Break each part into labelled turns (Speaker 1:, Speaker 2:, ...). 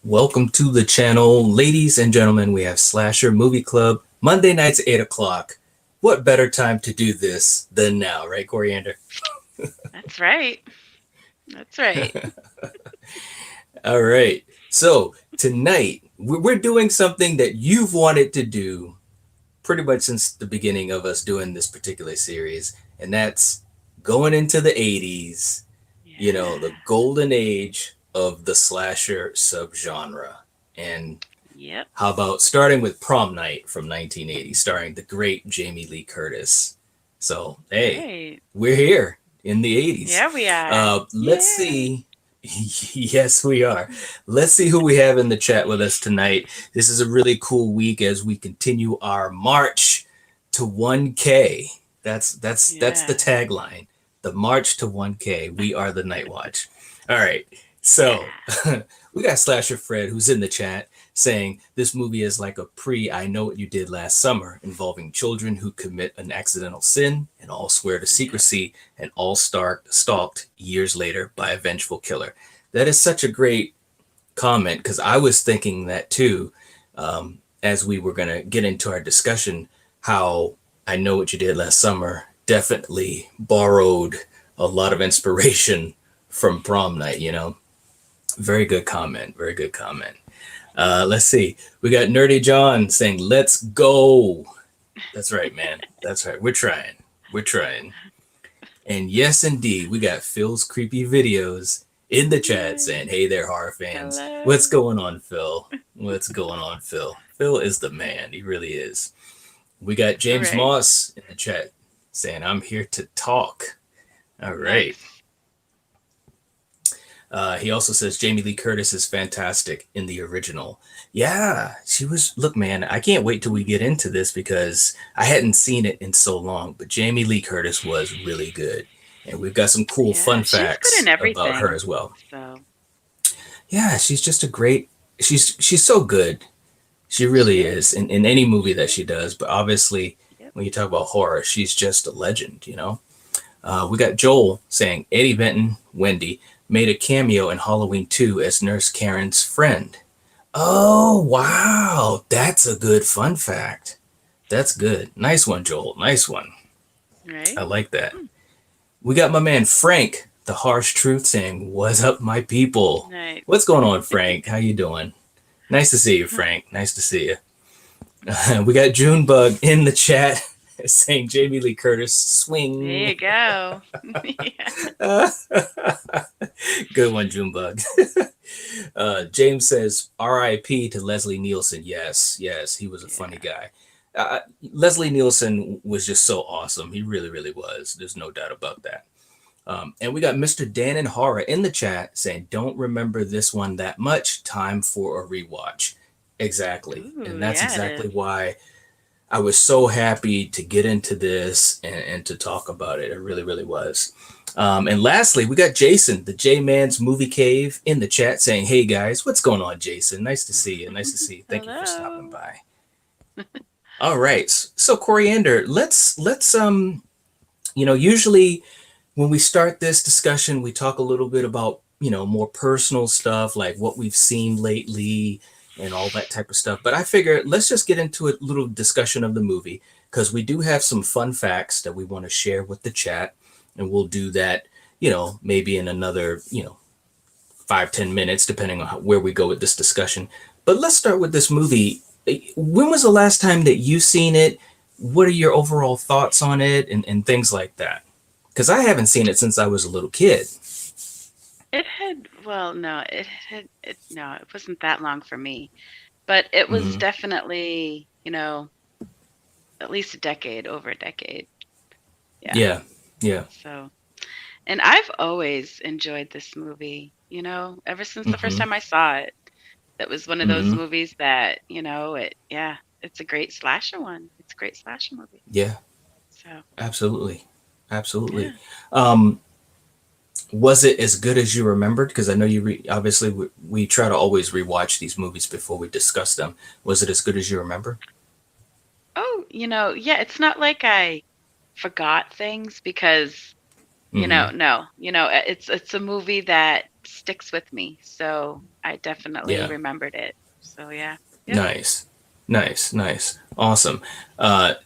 Speaker 1: Welcome to the channel. Ladies and gentlemen, we have Slasher Movie Club, Monday nights, 8 o'clock. What better time to do this than now, right, Coriander?
Speaker 2: That's right. That's right.
Speaker 1: All right. So, tonight, we're doing something that you've wanted to do pretty much since the beginning of us doing this particular series, and that's going into the 80s, the
Speaker 2: Yeah.
Speaker 1: golden age of the slasher subgenre. And
Speaker 2: Yep.
Speaker 1: how about starting with Prom Night from 1980, starring the great Jamie Lee Curtis? So, hey,
Speaker 2: Right.
Speaker 1: we're here in the 80s.
Speaker 2: Yeah, we are.
Speaker 1: Let's
Speaker 2: Yeah.
Speaker 1: see. Yes, we are. Let's see who we have in the chat with us tonight. This is a really cool week as we continue our march to 1K. That's the
Speaker 2: Yeah.
Speaker 1: tagline. The march to 1K. We are the Night Watch. All right. So,
Speaker 2: Yeah.
Speaker 1: we got Slasher Fred who's in the chat saying this movie is like a pre I Know What You Did Last Summer, involving children who commit an accidental sin and all swear to
Speaker 2: Yep.
Speaker 1: secrecy and all stalked years later by a vengeful killer. That is such a great comment because I was thinking that too, as we were going to get into our discussion, how I Know What You Did Last Summer definitely borrowed a lot of inspiration from Prom Night. Very good comment. Very good comment. Let's see. We got Nerdy John saying, let's go. That's right, man. That's right. We're trying. We're trying. And yes, indeed, we got Phil's creepy videos in the chat
Speaker 2: Yay.
Speaker 1: saying, hey there, horror fans. What's
Speaker 2: Hello.
Speaker 1: going on, Phil? What's going on, Phil? Phil is the man. He really is. We got James
Speaker 2: Right.
Speaker 1: Moss in the chat saying, I'm here to talk. All right.
Speaker 2: Nice.
Speaker 1: He also says Jamie Lee Curtis is fantastic in the original. Yeah, she was. Look, man, I can't wait till we get into this because I hadn't seen it in so long. But Jamie Lee Curtis was really good, and we've got some cool
Speaker 2: Yeah,
Speaker 1: fun
Speaker 2: she's good in
Speaker 1: facts about her
Speaker 2: everything.
Speaker 1: as well.
Speaker 2: So
Speaker 1: Yeah, she's just a great. She's so good. She
Speaker 2: she
Speaker 1: really
Speaker 2: is.
Speaker 1: is in any movie that she does. But obviously,
Speaker 2: Yep.
Speaker 1: when you talk about horror, she's just a legend. We got Joel saying Eddie Benton, Wendy, made a cameo in Halloween 2 as Nurse Karen's friend. Oh, wow. That's a good fun fact. That's good. Nice one, Joel. Nice one. I
Speaker 2: Right?
Speaker 1: like that. We got my man Frank, the harsh truth, saying, "What's up, my people?"
Speaker 2: Nice.
Speaker 1: What's going on, Frank? How you doing? Nice to see you, Frank. Nice to see you. We got Junebug in the chat saying Jamie Lee Curtis
Speaker 2: There
Speaker 1: swing.
Speaker 2: you go. Yeah.
Speaker 1: Good one, Junebug. James says R.I.P. to Leslie Nielsen. Yes, yes, he was a funny
Speaker 2: Yeah.
Speaker 1: guy. Uh, Leslie Nielsen was just so awesome. He really, really was. There's no doubt about that. And we got Mr. Dan and Horror in the chat saying, "Don't remember this one that much. Time for a rewatch." Exactly, and
Speaker 2: Ooh,
Speaker 1: that's
Speaker 2: yeah, it
Speaker 1: exactly
Speaker 2: is.
Speaker 1: why I was so happy to get into this and to talk about it. It really, really was. And lastly, we got Jason, the J Man's Movie Cave, in the chat saying, "Hey guys, what's going on, Jason? Nice to see you. Nice to see you. Thank you for stopping
Speaker 2: Hello.
Speaker 1: by." All right, so Coriander, usually when we start this discussion, we talk a little bit about more personal stuff like what we've seen lately and all that type of stuff. But I figure let's just get into a little discussion of the movie because we do have some fun facts that we want to share with the chat, and we'll do that. Maybe in another 5-10 minutes, depending on where we go with this discussion. But let's start with this movie. When was the last time that you seen it? What are your overall thoughts on it and things like that? Because I haven't seen it since I was a little kid.
Speaker 2: It had, well, no, it had, no, it wasn't that long for me, but it was
Speaker 1: Mm-hmm.
Speaker 2: definitely, at least a decade, over a decade. Yeah.
Speaker 1: Yeah, yeah.
Speaker 2: So, and I've always enjoyed this movie, ever since the first
Speaker 1: Mm-hmm.
Speaker 2: time I saw it. That was one of those
Speaker 1: Mm-hmm.
Speaker 2: movies that, yeah, it's a great slasher one. It's a great slasher movie.
Speaker 1: Yeah,
Speaker 2: So,
Speaker 1: absolutely, absolutely.
Speaker 2: yeah.
Speaker 1: Um, was it as good as you remembered? Because I know obviously we try to always rewatch these movies before we discuss them. Was it as good as you remember?
Speaker 2: Oh, yeah, it's not like I forgot things because
Speaker 1: Mm-hmm.
Speaker 2: no, it's a movie that sticks with me. So I definitely
Speaker 1: Yeah.
Speaker 2: remembered it. So yeah. Yep.
Speaker 1: Nice. Nice. Nice. Awesome.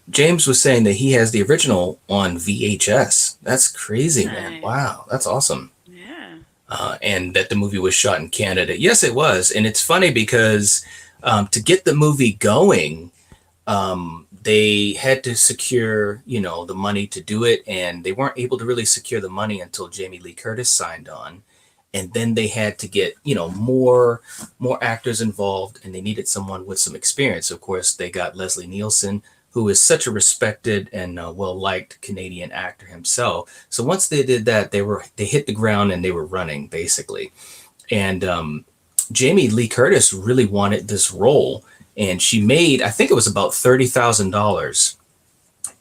Speaker 1: James was saying that he has the original on VHS. That's crazy, man.
Speaker 2: Nice.
Speaker 1: Wow. That's awesome.
Speaker 2: Yeah.
Speaker 1: And that the movie was shot in Canada. Yes, it was. And it's funny because to get the movie going, they had to secure, the money to do it, and they weren't able to really secure the money until Jamie Lee Curtis signed on. And then they had to get, more actors involved, and they needed someone with some experience. Of course, they got Leslie Nielsen, who is such a respected and well-liked Canadian actor himself. So once they did that, they hit the ground and they were running basically. And Jamie Lee Curtis really wanted this role, and she made, I think it was about $30,000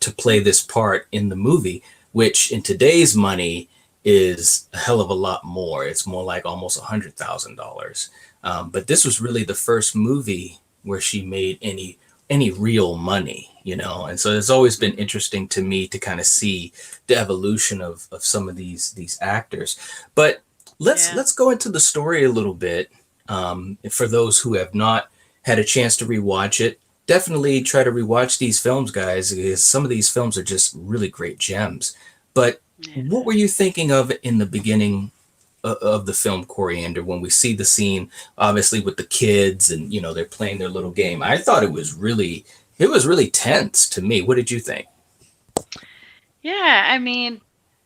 Speaker 1: to play this part in the movie, which in today's money is a hell of a lot more. It's more like almost $100,000. But this was really the first movie where she made any real money, and so it's always been interesting to me to kind of see the evolution of some of these actors. But let's
Speaker 2: Yeah.
Speaker 1: let's go into the story a little bit. For those who have not had a chance to rewatch it, definitely try to rewatch these films, guys, because some of these films are just really great gems. But
Speaker 2: Yeah.
Speaker 1: what were you thinking of in the beginning of the film Coriander when we see the scene, obviously with the kids and they're playing their little game? I thought it was really tense to me. What did you think?
Speaker 2: Yeah. I mean,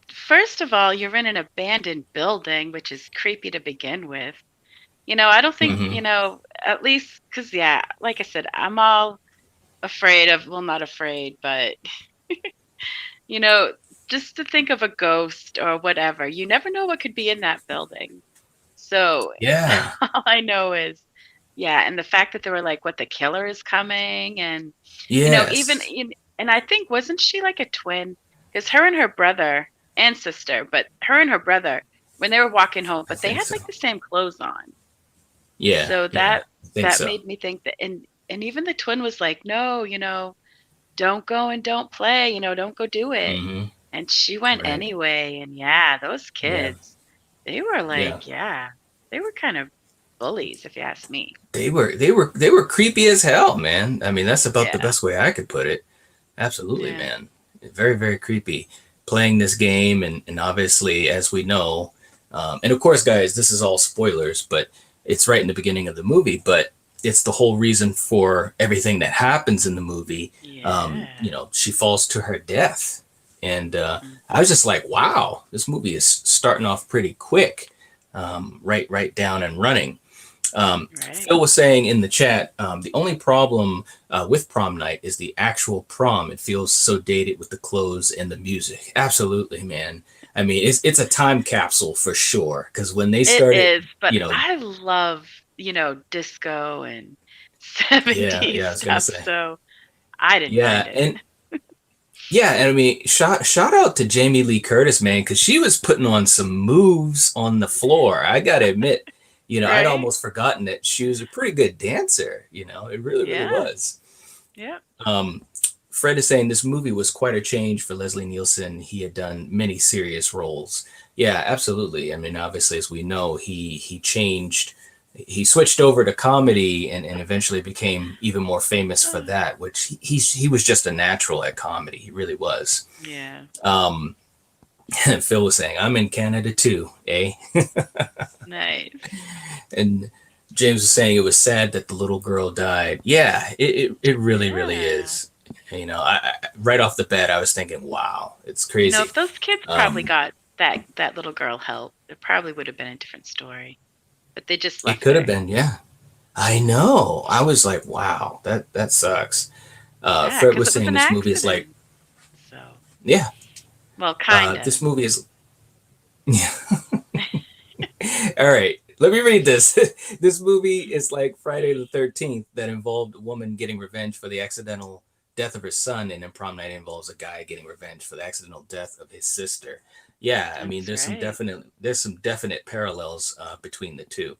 Speaker 2: first of all, you're in an abandoned building, which is creepy to begin with. I don't think,
Speaker 1: Hmm.
Speaker 2: at least because, yeah, like I said, I'm all afraid of, well, not afraid, but, you know, just to think of a ghost or whatever, you never know what could be in that building. So
Speaker 1: Yeah.
Speaker 2: all I know is, yeah, and the fact that they were like, what, the killer is coming, and even
Speaker 1: Yes.
Speaker 2: and I think wasn't she like a twin? Because her and her brother and sister, but her and her brother when they were walking home,
Speaker 1: I
Speaker 2: but they
Speaker 1: think
Speaker 2: had
Speaker 1: so.
Speaker 2: like the same clothes on.
Speaker 1: Yeah.
Speaker 2: So
Speaker 1: Yeah.
Speaker 2: that
Speaker 1: I think
Speaker 2: that
Speaker 1: so.
Speaker 2: made me think that, and even the twin was like, no, don't go and don't play, don't go do it.
Speaker 1: Hmm.
Speaker 2: And she went
Speaker 1: Right.
Speaker 2: anyway. And yeah, those
Speaker 1: Yeah.
Speaker 2: kids, they were
Speaker 1: Yeah.
Speaker 2: like, yeah, they were kind of bullies, if you ask me.
Speaker 1: They were creepy as hell, man. I mean, that's about the
Speaker 2: Yeah.
Speaker 1: best way I could put it. Absolutely,
Speaker 2: Yeah.
Speaker 1: man. Very, very creepy. Playing this game, and obviously, as we know, and of course, guys, this is all spoilers, but it's right in the beginning of the movie. But it's the whole reason for everything that happens in the movie.
Speaker 2: Yeah.
Speaker 1: She falls to her death, and
Speaker 2: Mm.
Speaker 1: I was just like, wow, this movie is starting off pretty quick, right down and running.
Speaker 2: Right.
Speaker 1: Phil was saying in the chat, the only problem with Prom Night is the actual prom. It feels so dated with the clothes and the music. Absolutely, man. I mean, it's a time capsule for sure. Because when they
Speaker 2: It
Speaker 1: started,
Speaker 2: is, but
Speaker 1: you know,
Speaker 2: I love, disco and
Speaker 1: yeah,
Speaker 2: 70s
Speaker 1: yeah, I was gonna
Speaker 2: stuff,
Speaker 1: say,
Speaker 2: so I didn't mind
Speaker 1: yeah,
Speaker 2: it.
Speaker 1: and yeah, and I mean, shout out to Jamie Lee Curtis, man, because she was putting on some moves on the floor. I gotta admit, I'd
Speaker 2: Right?
Speaker 1: almost forgotten that she was a pretty good dancer. It really, really
Speaker 2: Yeah.
Speaker 1: was.
Speaker 2: Yep.
Speaker 1: Um, Fred is saying this movie was quite a change for Leslie Nielsen. He had done many serious roles. Yeah, absolutely. I mean, obviously, as we know, he changed. He switched over to comedy and eventually became even more famous for that, which he was just a natural at comedy. He really was.
Speaker 2: Yeah.
Speaker 1: Um, Phil was saying, I'm in Canada too, eh?
Speaker 2: Nice.
Speaker 1: And James was saying it was sad that the little girl died. Yeah, it really, really
Speaker 2: Yeah.
Speaker 1: is. Right off the bat, I was thinking, wow, it's crazy.
Speaker 2: If those kids probably
Speaker 1: Um,
Speaker 2: got that little girl help, it probably would have been a different story. But they just
Speaker 1: it
Speaker 2: left
Speaker 1: could have
Speaker 2: her.
Speaker 1: been, yeah. I know. I was like, wow, that sucks.
Speaker 2: Yeah,
Speaker 1: Fred
Speaker 2: because
Speaker 1: was
Speaker 2: it was
Speaker 1: saying
Speaker 2: an
Speaker 1: this movie is like,
Speaker 2: accident. So,
Speaker 1: yeah,
Speaker 2: well, kinda.
Speaker 1: this movie is, yeah. All right, let me read this. This movie is like Friday the 13th that involved a woman getting revenge for the accidental death of her son, and then Prom Night involves a guy getting revenge for the accidental death of his sister. Yeah, I mean,
Speaker 2: That's right.
Speaker 1: there's some definite parallels between the two.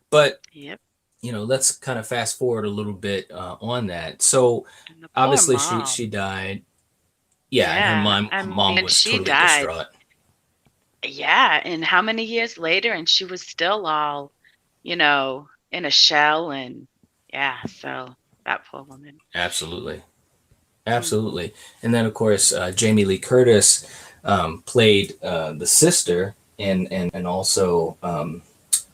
Speaker 1: But
Speaker 2: Yep.
Speaker 1: let's kind of fast forward a little bit on that. So
Speaker 2: And the poor
Speaker 1: obviously she
Speaker 2: mom.
Speaker 1: died. Yeah, and her
Speaker 2: Yeah.
Speaker 1: mom
Speaker 2: I
Speaker 1: mom
Speaker 2: mean,
Speaker 1: was
Speaker 2: she
Speaker 1: totally
Speaker 2: died.
Speaker 1: distraught.
Speaker 2: yeah, and how many years later, and she was still all, in a shell, and yeah, so that poor woman.
Speaker 1: Absolutely.
Speaker 2: Mm.
Speaker 1: Absolutely. And then, of course, Jamie Lee Curtis played the sister, and also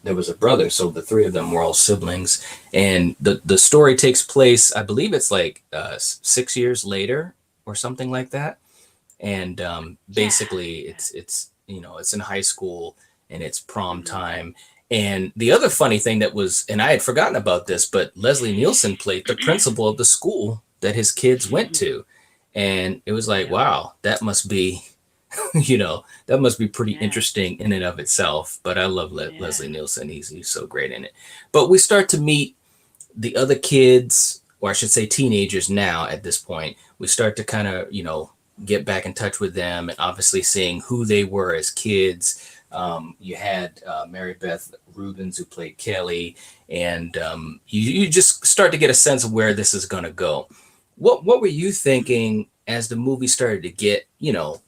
Speaker 1: there was a brother. So the three of them were all siblings. And the story takes place, I believe it's like 6 years later or something like that. And
Speaker 2: Yeah,
Speaker 1: basically,
Speaker 2: yeah.
Speaker 1: it's in high school and it's prom
Speaker 2: Mhm.
Speaker 1: time. And the other funny thing that was, and I had forgotten about this, but Leslie Nielsen played the principal of the school that his kids went to. And it was like,
Speaker 2: Yep.
Speaker 1: wow, that must be, that must be pretty
Speaker 2: Yeah,
Speaker 1: interesting in and of itself. But I love
Speaker 2: yeah.
Speaker 1: Leslie Nielsen. He's so great in it. But we start to meet the other kids, or I should say teenagers now at this point. We start to kind of, get back in touch with them and obviously seeing who they were as kids. You had Mary Beth Rubens, who played Kelly, and you just start to get a sense of where this is going to go. What were you
Speaker 2: Mhm.
Speaker 1: thinking as the movie started to get,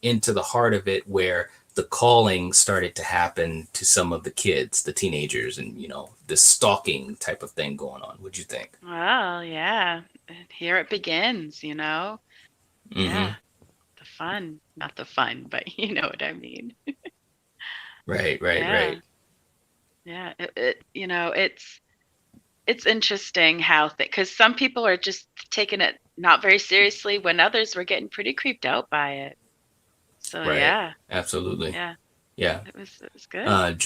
Speaker 1: into the heart of it, where the calling started to happen to some of the kids, the teenagers, and this stalking type of thing going on? What'd you think?
Speaker 2: Well, yeah, and here it begins.
Speaker 1: Mm-hmm.
Speaker 2: Yeah, the fun. Not the fun, but you know what I mean.
Speaker 1: Right, right, right.
Speaker 2: Yeah, yeah. It's interesting how because some people are just taking it not very seriously when others were getting pretty creeped out by it. So
Speaker 1: Right.
Speaker 2: yeah,
Speaker 1: Absolutely.
Speaker 2: yeah,
Speaker 1: Yeah.
Speaker 2: it was good.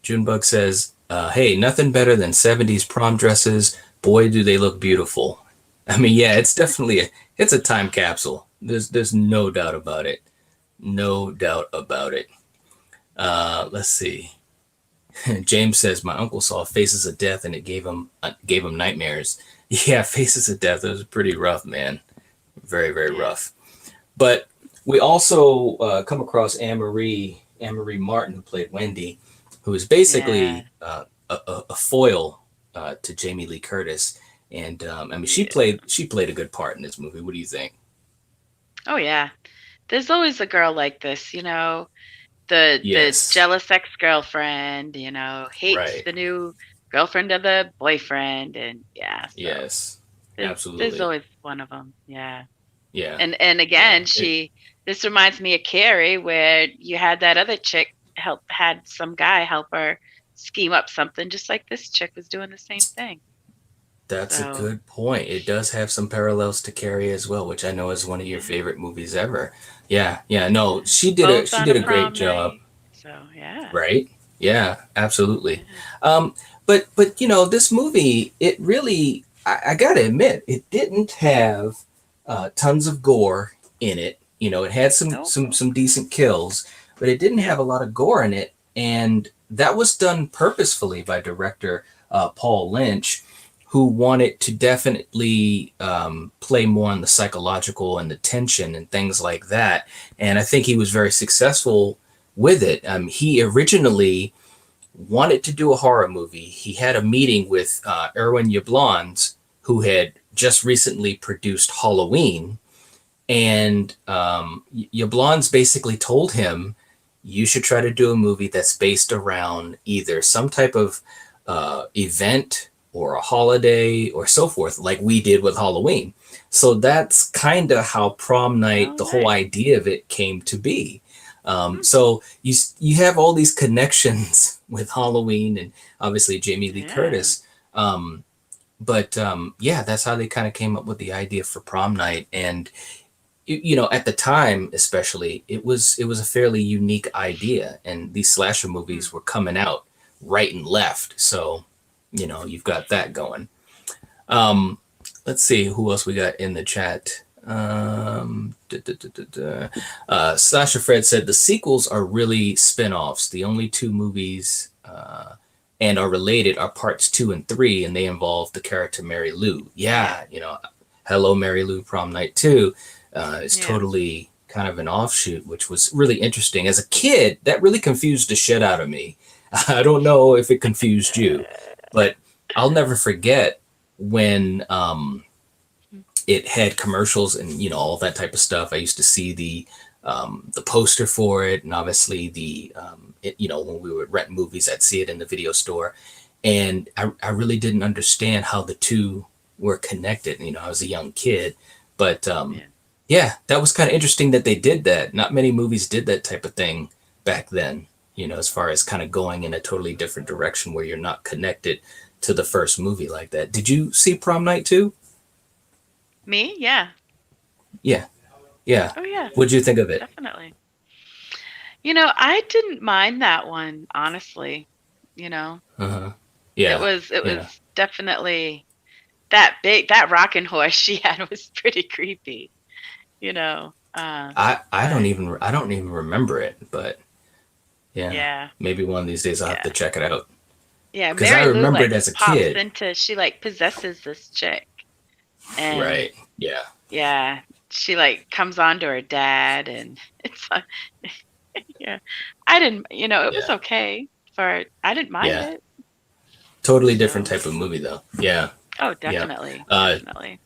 Speaker 1: Junebug says, "Hey, nothing better than '70s prom dresses. Boy, do they look beautiful." I mean, yeah, it's definitely it's a time capsule. There's no doubt about it. No doubt about it. Let's see. James says my uncle saw Faces of Death and it gave him nightmares. Yeah, Faces of Death, it was pretty rough, man. Very, very
Speaker 2: Yeah,
Speaker 1: rough. But we also come across Anne Marie Martin, who played Wendy, who is
Speaker 2: yeah,
Speaker 1: basically a foil to Jamie Lee Curtis. And I mean, she
Speaker 2: yeah.
Speaker 1: played she played a good part in this movie. What do you think?
Speaker 2: Oh yeah. There's always a girl like this, the
Speaker 1: Yes,
Speaker 2: jealous ex-girlfriend, hates
Speaker 1: right.
Speaker 2: the new girlfriend of the boyfriend, and yeah, so
Speaker 1: Yes,
Speaker 2: there's
Speaker 1: absolutely.
Speaker 2: always one of them. Yeah.
Speaker 1: Yeah,
Speaker 2: And
Speaker 1: yeah.
Speaker 2: again, this reminds me of Carrie, where you had that other chick had some guy help her scheme up something, just like this chick was doing the same thing.
Speaker 1: That's a
Speaker 2: So,
Speaker 1: good point. It does have some parallels to Carrie as well, which I know is one of your
Speaker 2: yeah,
Speaker 1: favorite movies ever. Yeah, yeah. No,
Speaker 2: yeah.
Speaker 1: she did a
Speaker 2: Both
Speaker 1: she
Speaker 2: on
Speaker 1: did
Speaker 2: a
Speaker 1: a great
Speaker 2: prom
Speaker 1: job.
Speaker 2: night. So, yeah.
Speaker 1: Right? Yeah, absolutely.
Speaker 2: Yeah.
Speaker 1: But this movie, it really, I gotta admit, it didn't have tons of gore in it. It had some
Speaker 2: No.
Speaker 1: some some decent kills, but it didn't have
Speaker 2: Yep.
Speaker 1: a lot of gore in it, and that was done purposefully by director Paul Lynch, who wanted to definitely play more on the psychological and the tension and things like that. And I think he was very successful with it. He originally wanted to do a horror movie. He had a meeting with Erwin Yablans, who had just recently produced Halloween, and Yablans basically told him, "You should try to do a movie that's based around either some type of event or a holiday or so forth, like we did with Halloween." So that's kind of how Prom Night,
Speaker 2: Oh,
Speaker 1: the whole
Speaker 2: nice.
Speaker 1: idea of it, came to be.
Speaker 2: Hmm.
Speaker 1: So you have all these connections with Halloween and obviously Jamie Lee
Speaker 2: Yeah.
Speaker 1: Curtis. But yeah, that's how they kind of came up with the idea for Prom Night. And at the time, especially, it was a fairly unique idea, and these slasher
Speaker 2: Hmm.
Speaker 1: movies were coming out right and left. So you've got that going. Um, let's see who else we got in the chat. Sasha Fred said the sequels are really spin-offs. The only two movies and are related are parts 2 and 3, and they involve the character Mary Lou.
Speaker 2: Yeah.
Speaker 1: Yeah, Hello Mary Lou Prom Night 2 is
Speaker 2: Yeah.
Speaker 1: totally kind of an offshoot, which was really interesting. As a kid, that really confused the shit out of me. I don't know if it confused you, but I'll never forget when it had commercials and all that type of stuff. I used to see the the poster for it, and obviously when we would rent movies, I'd see it in the video store, and I really didn't understand how the two were connected. I was a young kid, but
Speaker 2: Yeah.
Speaker 1: yeah, that was kind of interesting that they did that. Not many movies did that type of thing back then. As far as kind of going in a totally different direction where you're not connected to the first movie like that. Did you see Prom Night too?
Speaker 2: Me? Yeah.
Speaker 1: Yeah, yeah.
Speaker 2: Oh yeah,
Speaker 1: What'd you think of it?
Speaker 2: definitely. I didn't mind that one, honestly. You know,
Speaker 1: Uh huh.
Speaker 2: it
Speaker 1: Yeah,
Speaker 2: was it
Speaker 1: yeah.
Speaker 2: was definitely that rocking horse she had was pretty creepy, you know. But
Speaker 1: I don't even remember it, but yeah,
Speaker 2: yeah,
Speaker 1: maybe one of these days I'll have to
Speaker 2: yeah.
Speaker 1: check it out
Speaker 2: Yeah,
Speaker 1: because I
Speaker 2: Mary Lou
Speaker 1: remember it
Speaker 2: like
Speaker 1: as a
Speaker 2: pops
Speaker 1: kid.
Speaker 2: into she like possesses this chick and
Speaker 1: Right. Yeah.
Speaker 2: yeah, she like comes on to her dad and it's yeah. I didn't, it was
Speaker 1: Yeah.
Speaker 2: okay for I didn't mind
Speaker 1: Yeah.
Speaker 2: it.
Speaker 1: Totally different
Speaker 2: So,
Speaker 1: type of movie though. Yeah.
Speaker 2: oh,
Speaker 1: Yeah.
Speaker 2: definitely,
Speaker 1: Uh,
Speaker 2: definitely.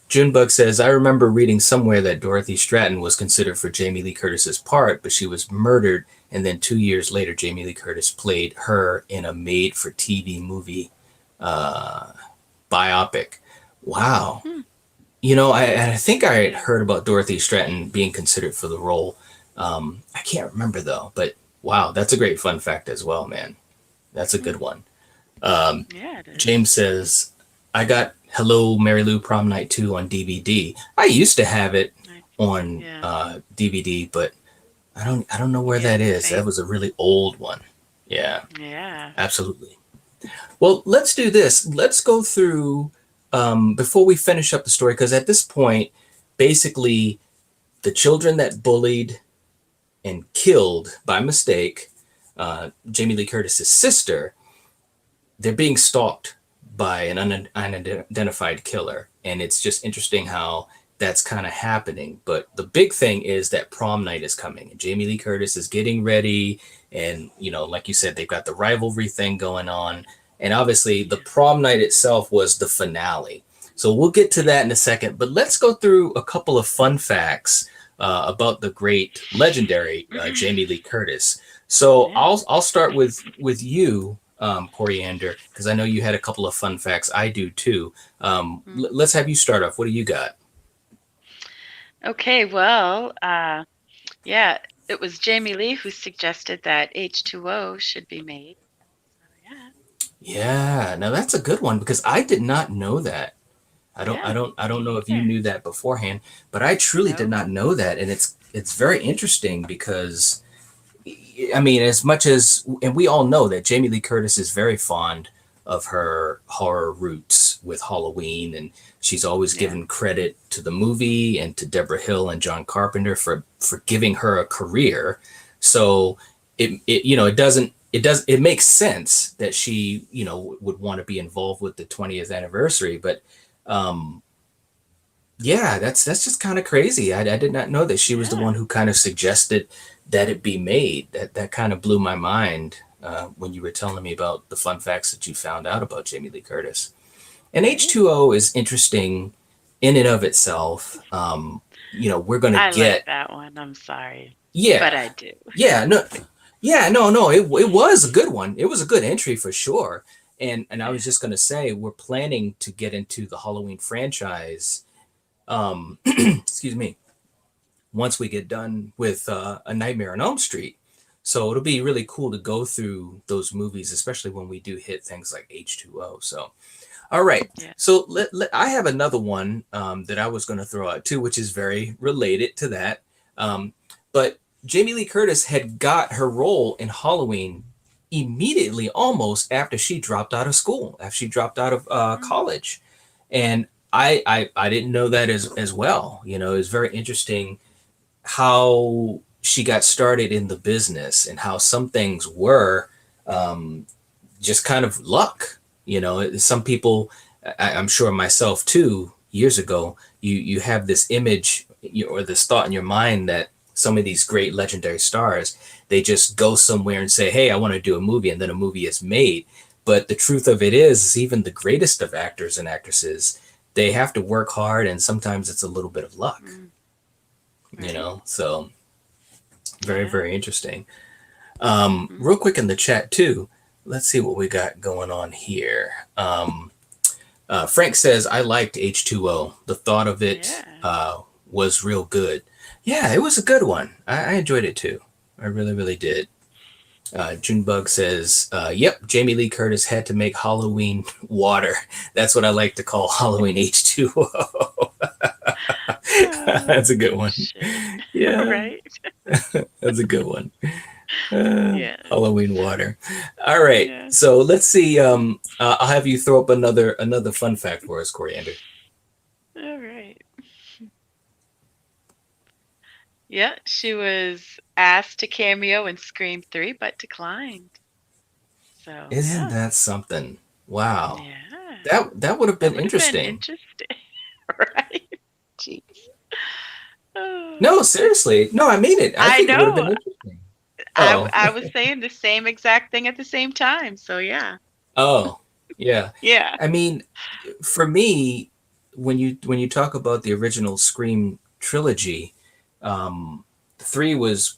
Speaker 1: Junebug says, I remember reading somewhere that Dorothy Stratton was considered for Jamie Lee Curtis's part, but she was murdered, and then 2 years later, Jamie Lee Curtis played her in a made-for-TV movie uh, biopic. Wow.
Speaker 2: Hmm,
Speaker 1: I think I had
Speaker 2: yeah.
Speaker 1: heard about Dorothy Stratton being considered for the role. I can't remember though, but wow, that's a great fun fact as well, man. That's a
Speaker 2: Hmm,
Speaker 1: good one. Um,
Speaker 2: yeah, it is.
Speaker 1: James says, I got Hello Mary Lou Prom Night 2 on DVD. I used to have it
Speaker 2: Nice.
Speaker 1: on
Speaker 2: Yeah.
Speaker 1: DVD, but I don't know where
Speaker 2: Yeah,
Speaker 1: that is. That
Speaker 2: same.
Speaker 1: was a really old one. Yeah,
Speaker 2: Yeah.
Speaker 1: absolutely. Well, let's do this. Let's go through before we finish up the story, because at this point, basically, the children that bullied and killed by mistake Jamie Lee Curtis's sister, they're being stalked by an unidentified killer. And it's just interesting how that's kind of happening. But the big thing is that prom night is coming and Jamie Lee Curtis is getting ready. And, like you said, they've got the rivalry thing going on. And obviously, the
Speaker 2: Yeah.
Speaker 1: prom night itself was the finale. So we'll get to that in a second. But let's go through a couple of fun facts about the great legendary Jamie Lee Curtis. So
Speaker 2: Yeah.
Speaker 1: I'll start with you, Coriander, because I know you had a couple of fun facts. I do too.
Speaker 2: Mm.
Speaker 1: Let's have you start off. What do you got?
Speaker 2: Okay, well, yeah, it was Jamie Lee who suggested that H2O should be made. So yeah,
Speaker 1: Yeah, now that's a good one because I did not know that.
Speaker 2: yeah,
Speaker 1: I don't
Speaker 2: me
Speaker 1: know if you
Speaker 2: neither.
Speaker 1: knew that beforehand, but I truly did
Speaker 2: No.
Speaker 1: not know that, and it's very interesting because I mean, as much as, and we all know that Jamie Lee Curtis is very fond of her horror roots with Halloween, and she's always
Speaker 2: Yeah.
Speaker 1: given credit to the movie and to Deborah Hill and John Carpenter for giving her a career. So it makes sense that she would want to be involved with the 20th anniversary, but um, yeah, that's just kind of crazy. I did not know that she was the
Speaker 2: Yeah.
Speaker 1: one who kind of suggested that it be made. That kind of blew my mind when you were telling me about the fun facts that you found out about Jamie Lee Curtis. And
Speaker 2: Right?
Speaker 1: H2O is interesting in and of itself. We're gonna
Speaker 2: I like
Speaker 1: get
Speaker 2: that one. I'm sorry, but
Speaker 1: yeah,
Speaker 2: I do.
Speaker 1: yeah, no, yeah, no. It was a good one. It was a good entry for sure. And I was
Speaker 2: Yeah.
Speaker 1: just gonna say we're planning to get into the Halloween franchise. Excuse me, once we get done with A Nightmare on Elm Street. So it'll be really cool to go through those movies, especially when we do hit things like H2O. So, all right.
Speaker 2: Yeah.
Speaker 1: So I have another one that I was going to throw out too, which is very related to that. Um, but Jamie Lee Curtis had got her role in Halloween immediately, almost after she dropped out of school, after she dropped out of
Speaker 2: Mm.
Speaker 1: college. And I didn't know that as well. It was very interesting how she got started in the business and how some things were um, just kind of luck. Some people, I'm sure myself too, years ago, you have this image or this thought in your mind that some of these great legendary stars, they just go somewhere and say, hey, I want to do a movie, and then a movie is made. But the truth of it is even the greatest of actors and actresses, they have to work hard, and sometimes it's a little bit of luck.
Speaker 2: Mm. Right.
Speaker 1: So very,
Speaker 2: Yeah.
Speaker 1: very interesting.
Speaker 2: Hmm.
Speaker 1: Real quick in the chat too, let's see what we got going on here. Frank says, I liked H2O. The thought of it
Speaker 2: Yeah.
Speaker 1: was real good. Yeah, it was a good one. I enjoyed it too. I really, really did. Junebug says, yep, Jamie Lee Curtis had to make Halloween water. That's what I like to call Halloween H2O. That's a good one.
Speaker 2: Shit.
Speaker 1: Yeah,
Speaker 2: Right.
Speaker 1: that's a good one.
Speaker 2: Yeah.
Speaker 1: Halloween water. All right.
Speaker 2: Yeah.
Speaker 1: So let's see. I'll have you throw up another fun fact for us, Coriander.
Speaker 2: All right. Yeah, she was asked to cameo in Scream 3, but declined. So,
Speaker 1: Isn't
Speaker 2: yeah.
Speaker 1: that something? Wow.
Speaker 2: Yeah.
Speaker 1: That would have
Speaker 2: That
Speaker 1: been
Speaker 2: would have been
Speaker 1: interesting.
Speaker 2: interesting. Right? Jeez. Oh,
Speaker 1: No, seriously. No, I mean it. I
Speaker 2: I
Speaker 1: think it would have
Speaker 2: know.
Speaker 1: been interesting.
Speaker 2: I
Speaker 1: Oh.
Speaker 2: I was saying the same exact thing at the same time. So, yeah.
Speaker 1: Oh. Yeah.
Speaker 2: Yeah.
Speaker 1: I mean, for me, when you talk about the original Scream trilogy, three was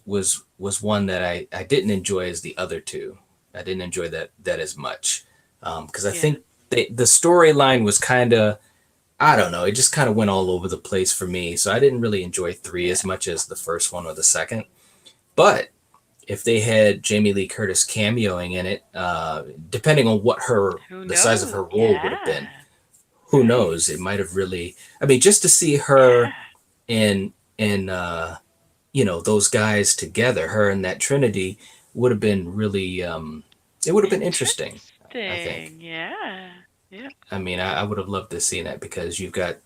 Speaker 1: one that I didn't enjoy as the other two. I didn't enjoy that as much because I
Speaker 2: Yeah.
Speaker 1: think the storyline was kind of, I don't know, it just kind of went all over the place for me. So I didn't really enjoy three
Speaker 2: Yeah.
Speaker 1: as much as the first one or the second. But if they had Jamie Lee Curtis cameoing in it, depending on what her
Speaker 2: Who
Speaker 1: the size of
Speaker 2: knows?
Speaker 1: her role would have been,
Speaker 2: Yeah.
Speaker 1: who
Speaker 2: Right.
Speaker 1: knows? It might have really. I mean, just to see her
Speaker 2: Yeah.
Speaker 1: and those guys together, her and that Trinity, would have been really. It would have been interesting. I think.
Speaker 2: Interesting. Yeah. Yeah.
Speaker 1: I mean, I would have loved to see that because you've got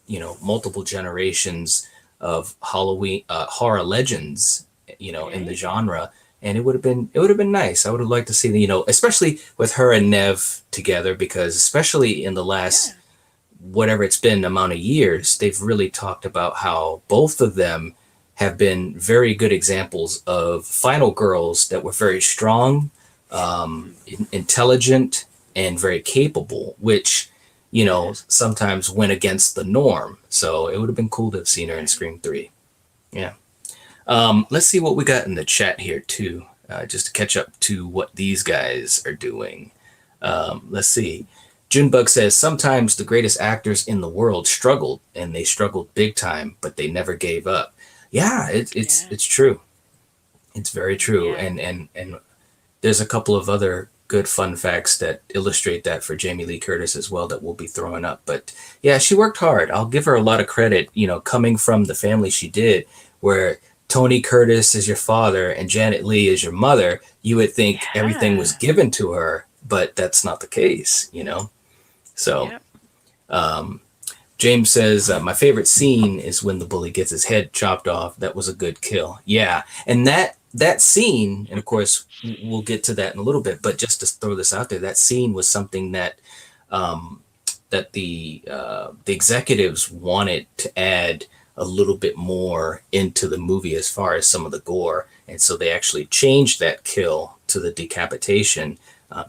Speaker 1: multiple generations of Halloween horror legends, in the
Speaker 2: Right.
Speaker 1: genre, and it would have been nice. I would have liked to see especially with her and Nev together, because especially in the last
Speaker 2: Yeah.
Speaker 1: whatever it's been amount of years, they've really talked about how both of them have been very good examples of final girls that were very strong,
Speaker 2: Mm.
Speaker 1: intelligent, and very capable, which
Speaker 2: Yeah.
Speaker 1: sometimes went against the norm. So it would have been cool to have seen her in
Speaker 2: Right.
Speaker 1: Scream 3. Yeah. Let's see what we got in the chat here too, just to catch up to what these guys are doing. Let's see. Junebug says sometimes the greatest actors in the world struggled, and they struggled big time, but they never gave up. Yeah, it's
Speaker 2: Yeah.
Speaker 1: it's true. It's very true,
Speaker 2: Yeah.
Speaker 1: and there's a couple of other good fun facts that illustrate that for Jamie Lee Curtis as well that we'll be throwing up. But yeah, she worked hard. I'll give her a lot of credit. Coming from the family she did, where Tony Curtis is your father and Janet Leigh is your mother, you would think everything was
Speaker 2: Yeah.
Speaker 1: given to her, but that's not the case. So
Speaker 2: Yep.
Speaker 1: um, James says, my favorite scene is when the bully gets his head chopped off. That was a good kill. Yeah. And that scene, and of course, we'll get to that in a little bit, but just to throw this out there, that scene was something um, that the executives wanted to add a little bit more into the movie as far as some of the gore. And so they actually changed that kill to the decapitation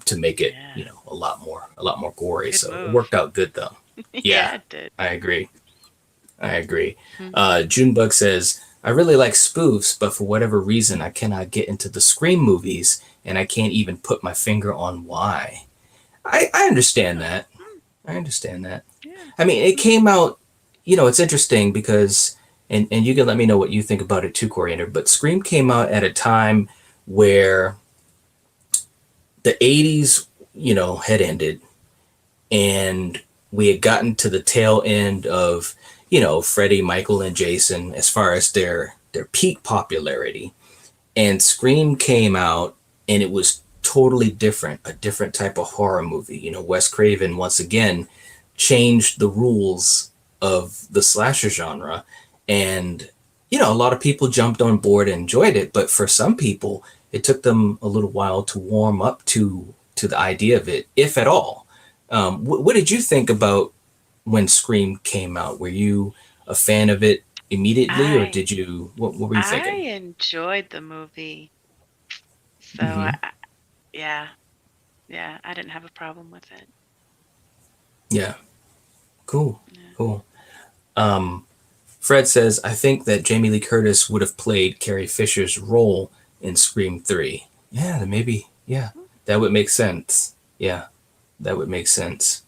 Speaker 1: to make it,
Speaker 2: Yeah.
Speaker 1: a lot more gory.
Speaker 2: Good
Speaker 1: So it
Speaker 2: move.
Speaker 1: worked out good though. Yeah,
Speaker 2: Yeah, it did.
Speaker 1: I agree. I agree.
Speaker 2: Hmm.
Speaker 1: Junebug says, I really like spoofs, but for whatever reason, I cannot get into the Scream movies, and I can't even put my finger on why. I understand
Speaker 2: Oh.
Speaker 1: that.
Speaker 2: Hmm.
Speaker 1: I understand that.
Speaker 2: Yeah.
Speaker 1: I mean, it came out, it's interesting because, and you can let me know what you think about it too, Coriander, but Scream came out at a time where the 80s, had ended, and we had gotten to the tail end of Freddie, Michael, and Jason as far as their peak popularity, and Scream came out, and it was totally different, a different type of horror movie. Wes Craven once again changed the rules of the slasher genre, and a lot of people jumped on board and enjoyed it, but for some people it took them a little while to warm up to the idea of it, if at all. What did you think about when Scream came out? Were you a fan of it immediately, or
Speaker 2: I
Speaker 1: did you? What were you
Speaker 2: I
Speaker 1: thinking?
Speaker 2: enjoyed the movie. So
Speaker 1: Hmm.
Speaker 2: yeah. Yeah, I didn't have a problem with it.
Speaker 1: Yeah, cool,
Speaker 2: Yeah.
Speaker 1: cool. Um, Fred says, I think that Jamie Lee Curtis would have played Carrie Fisher's role in Scream 3. Yeah, then maybe, yeah, that would make sense. Yeah, that would make sense.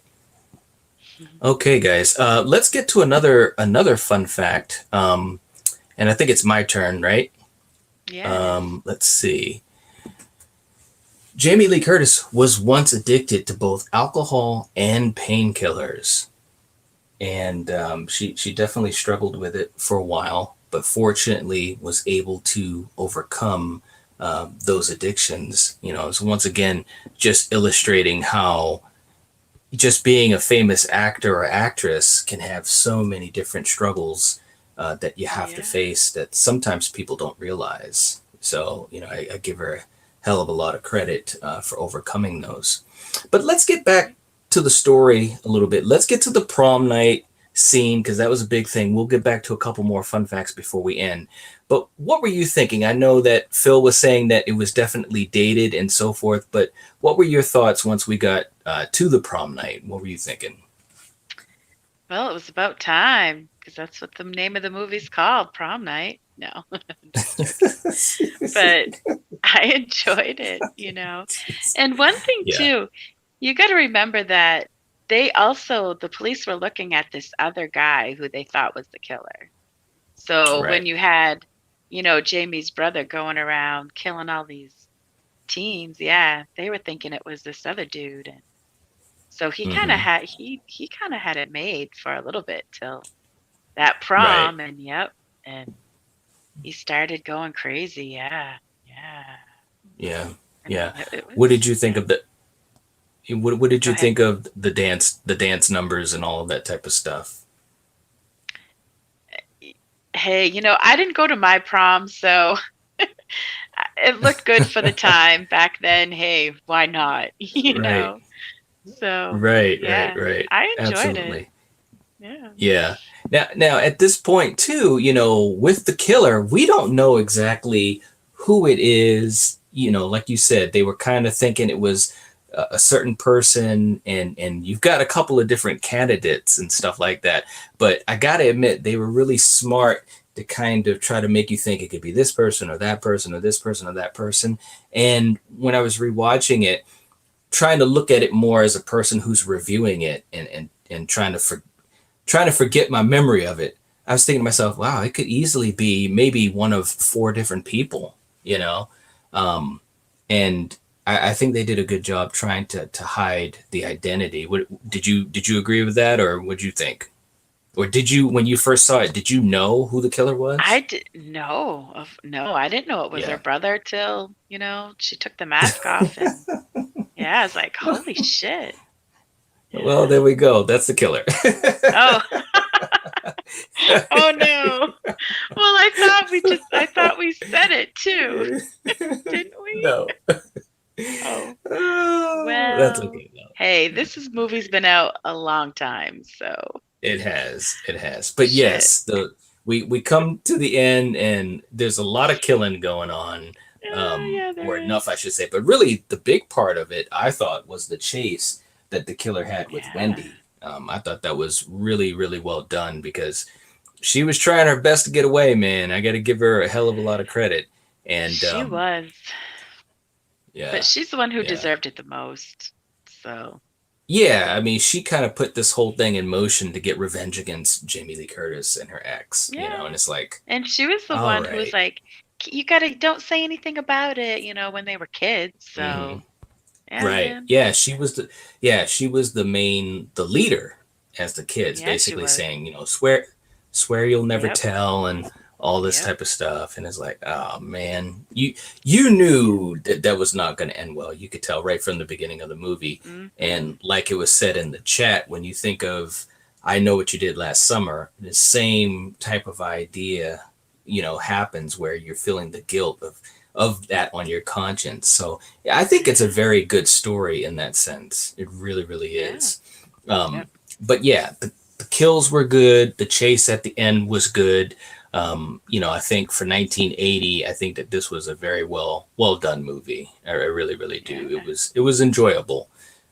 Speaker 1: Okay, guys, let's get to another fun fact. And I think it's my turn, right?
Speaker 2: Yeah, it is.
Speaker 1: Let's see. Jamie Lee Curtis was once addicted to both alcohol and painkillers, and she definitely struggled with it for a while, but fortunately was able to overcome those addictions. So once again, just illustrating how just being a famous actor or actress can have so many different struggles that you have to
Speaker 2: Yeah.
Speaker 1: face that sometimes people don't realize. So, I give her a hell of a lot of credit for overcoming those. But let's get back to the story a little bit. Let's get to the prom night scene because that was a big thing. We'll get back to a couple more fun facts before we end. But what were you thinking? I know that Phil was saying that it was definitely dated and so forth, but what were your thoughts once we got to the prom night? What were you thinking?
Speaker 2: Well, it was about time because that's what the name of the movie's called, Prom Night. No, I'm just joking. But I enjoyed it. And one thing
Speaker 1: Yeah,
Speaker 2: too, you got to remember that the police were looking at this other guy who they thought was the killer. So when
Speaker 1: right.
Speaker 2: you had, Jamie's brother going around killing all these teens, yeah, they were thinking it was this other dude. And so
Speaker 1: Hmm.
Speaker 2: he kind of had it made for a little bit till that
Speaker 1: Right.
Speaker 2: prom, and yep, and he started going crazy. Yeah, yeah.
Speaker 1: Yeah.
Speaker 2: I
Speaker 1: Yeah.
Speaker 2: mean, it
Speaker 1: What did
Speaker 2: was
Speaker 1: you think
Speaker 2: yeah.
Speaker 1: of what did
Speaker 2: Go
Speaker 1: you
Speaker 2: ahead.
Speaker 1: think of the dance numbers and all of that type of stuff?
Speaker 2: Hey, I didn't go to my prom, so it looked good for the time back then. Hey, why not?
Speaker 1: Right.
Speaker 2: So
Speaker 1: Right, right,
Speaker 2: yeah,
Speaker 1: right.
Speaker 2: I enjoyed it.
Speaker 1: Absolutely.
Speaker 2: Yeah.
Speaker 1: Yeah. Now at this point too, with the killer, we don't know exactly who it is. Like you said, they were kind of thinking it was a certain person, and you've got a couple of different candidates and stuff like that. But I got to admit, they were really smart to kind of try to make you think it could be this person or that person or this person or that person. And when I was rewatching it, trying to look at it more as a person who's reviewing it and trying to forget my memory of it. I was thinking to myself,
Speaker 2: Mhm.
Speaker 1: wow, it could easily be maybe one of four different people, you know? Um, and I think they did a good job trying to hide the identity. Did you agree with that, or what'd you think? Or did you, when you first saw it, did you know who the killer
Speaker 2: I
Speaker 1: was?
Speaker 2: did no, I didn't know it was her
Speaker 1: Yeah.
Speaker 2: brother till, she took the mask off, and yeah, I was like, "Holy shit."
Speaker 1: Well, there we go. That's the killer.
Speaker 2: Oh, oh no. Well, I thought we said it too, didn't we?
Speaker 1: No.
Speaker 2: Oh,
Speaker 1: Oh, that's
Speaker 2: well.
Speaker 1: okay though.
Speaker 2: Hey, movie's been out a long time, so
Speaker 1: It has, it has. But
Speaker 2: shit.
Speaker 1: yes, we come to the end, and there's a lot of killing going on,
Speaker 2: Yeah,
Speaker 1: or
Speaker 2: there is.
Speaker 1: enough, I should say. But really, the big part of it, I thought, was the chase that the killer had with
Speaker 2: Yeah.
Speaker 1: Wendy. I thought that was really, really well done because she was trying her best to get away. Man, I got to give her a hell of a lot of credit. And
Speaker 2: She was. But
Speaker 1: yeah,
Speaker 2: she's the one who
Speaker 1: yeah.
Speaker 2: deserved it the most. So,
Speaker 1: Yeah, I mean, she kind of put this whole thing in motion to get revenge against Jamie Lee Curtis and her ex,
Speaker 2: yeah.
Speaker 1: and it's like,
Speaker 2: And she was the
Speaker 1: all
Speaker 2: one who was
Speaker 1: right.
Speaker 2: like, You gotta, don't say anything about it, when they were kids.
Speaker 1: Hmm.
Speaker 2: So, yeah,
Speaker 1: Right.
Speaker 2: man.
Speaker 1: Yeah, she was the main the leader as the kids,
Speaker 2: Yeah, she
Speaker 1: basically
Speaker 2: was.
Speaker 1: saying, swear you'll never
Speaker 2: Yep.
Speaker 1: tell and all this
Speaker 2: Yep.
Speaker 1: type of stuff. And it's like, oh man, you knew that that was not going to end well. You could tell right from the beginning of the movie.
Speaker 2: Mm-hmm.
Speaker 1: And like it was said in the chat, when you think of I Know What You Did Last Summer, the same type of idea, happens where you're feeling the guilt of that on your conscience. So yeah, I think it's a
Speaker 2: Yeah.
Speaker 1: very good story in that sense. It really, really
Speaker 2: Yeah.
Speaker 1: is. Um,
Speaker 2: Yep.
Speaker 1: but yeah, the kills were good. The chase at the end was good. I think for 1980, I think that this was a very well done movie. I really, really do. It
Speaker 2: Yeah.
Speaker 1: was enjoyable.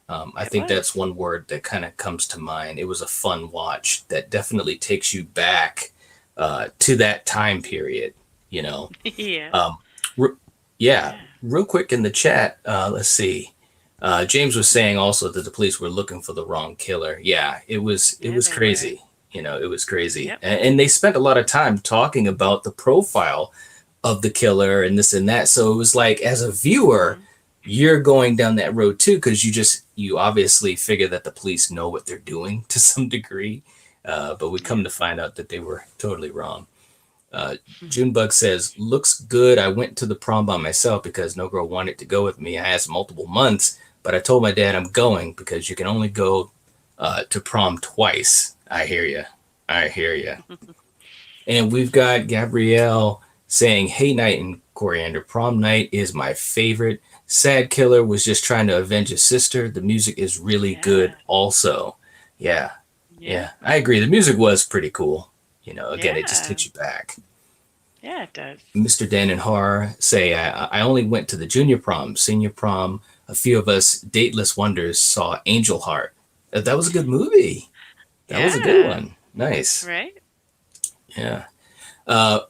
Speaker 1: I
Speaker 2: It
Speaker 1: think that's
Speaker 2: was.
Speaker 1: one word that kind of comes to mind. It was a fun watch that definitely takes you back to that time period, you know.
Speaker 2: Yeah.
Speaker 1: Um, re- yeah,
Speaker 2: Yeah.
Speaker 1: real quick in the chat, let's see. James was saying also that the police were looking for the wrong killer. Yeah, it
Speaker 2: Yeah,
Speaker 1: was
Speaker 2: they were.
Speaker 1: crazy. You know, it was crazy,
Speaker 2: Yep.
Speaker 1: and they spent a lot of time talking about the profile of the killer and this and that. So it was like, as a viewer,
Speaker 2: Hmm.
Speaker 1: you're going down that road too, because you obviously figure that the police know what they're doing to some degree, but we come
Speaker 2: Yep.
Speaker 1: to find out that they were totally wrong. Uh, Junebug says, looks good. I went to the prom by myself because no girl wanted to go with me. I asked multiple months, but I told my dad I'm going because you can only go to prom twice. I hear you. I hear you. And we've got Gabrielle saying, hey, Night and Coriander, prom night is my favorite. Sad Killer was just trying to avenge his sister. The music is really good,
Speaker 2: Yeah.
Speaker 1: also. Yeah,
Speaker 2: Yeah.
Speaker 1: yeah, I agree. The music was pretty cool. You know, again, it just
Speaker 2: Yeah.
Speaker 1: hits you back.
Speaker 2: Yeah, it does.
Speaker 1: Mr. Dan and Har say, I only went to the junior prom, senior prom. A few of us dateless wonders saw Angel Heart. That was a good movie. That was a good
Speaker 2: Yeah.
Speaker 1: one. Nice.
Speaker 2: Right?
Speaker 1: Yeah.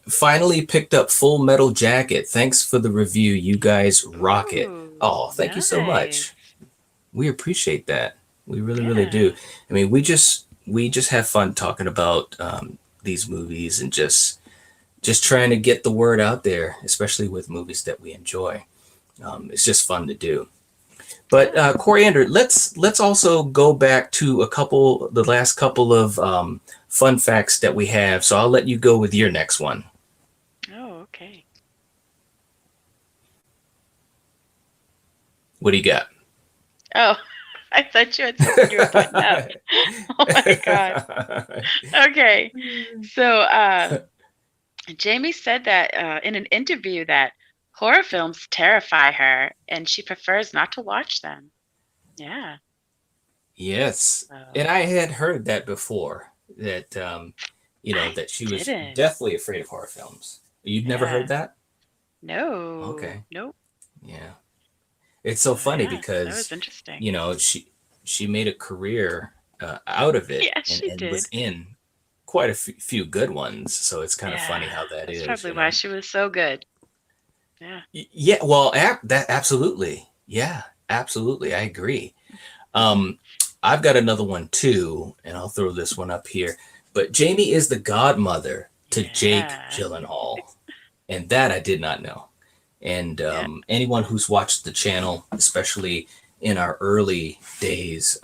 Speaker 1: Finally picked up Full Metal Jacket. Thanks for the review. You guys rock it.
Speaker 2: Ooh,
Speaker 1: Oh, thank you so
Speaker 2: nice.
Speaker 1: much. We appreciate that. We really, really do.
Speaker 2: Yeah.
Speaker 1: I mean, we just have fun talking about these movies and just trying to get the word out there, especially with movies that we enjoy. It's just fun to do. But
Speaker 2: Yeah.
Speaker 1: Coriander, let's also go back to the last couple of fun facts that we have. So I'll let you go with your next one.
Speaker 2: Oh, okay.
Speaker 1: What do you got?
Speaker 2: Oh, I thought you had something you were putting up. Oh my God. Okay. So, Jamie said that in an interview that horror films terrify her and she prefers not to watch them. Yeah.
Speaker 1: Yes,
Speaker 2: So
Speaker 1: and I had heard that before. That
Speaker 2: I
Speaker 1: that she was
Speaker 2: didn't.
Speaker 1: deathly afraid of horror films. You'd never heard
Speaker 2: Yeah.
Speaker 1: that?
Speaker 2: No.
Speaker 1: Okay,
Speaker 2: Nope.
Speaker 1: yeah. It's so
Speaker 2: So
Speaker 1: funny
Speaker 2: yeah, that was
Speaker 1: because
Speaker 2: interesting.
Speaker 1: you know she made a career out of it
Speaker 2: Yeah,
Speaker 1: and
Speaker 2: she
Speaker 1: was
Speaker 2: did.
Speaker 1: in quite a few good ones. So it's kind of
Speaker 2: Yeah.
Speaker 1: funny how that
Speaker 2: That's
Speaker 1: is,
Speaker 2: probably
Speaker 1: you
Speaker 2: why
Speaker 1: know.
Speaker 2: she was so good. Yeah.
Speaker 1: Yeah, well, that absolutely, yeah, absolutely, I agree. Um, I've got another one too, and I'll throw this one up here. But Jamie is the godmother to Jake
Speaker 2: Yeah.
Speaker 1: Gyllenhaal, and that I did not know. And
Speaker 2: Yeah.
Speaker 1: anyone who's watched the channel, especially in our early days,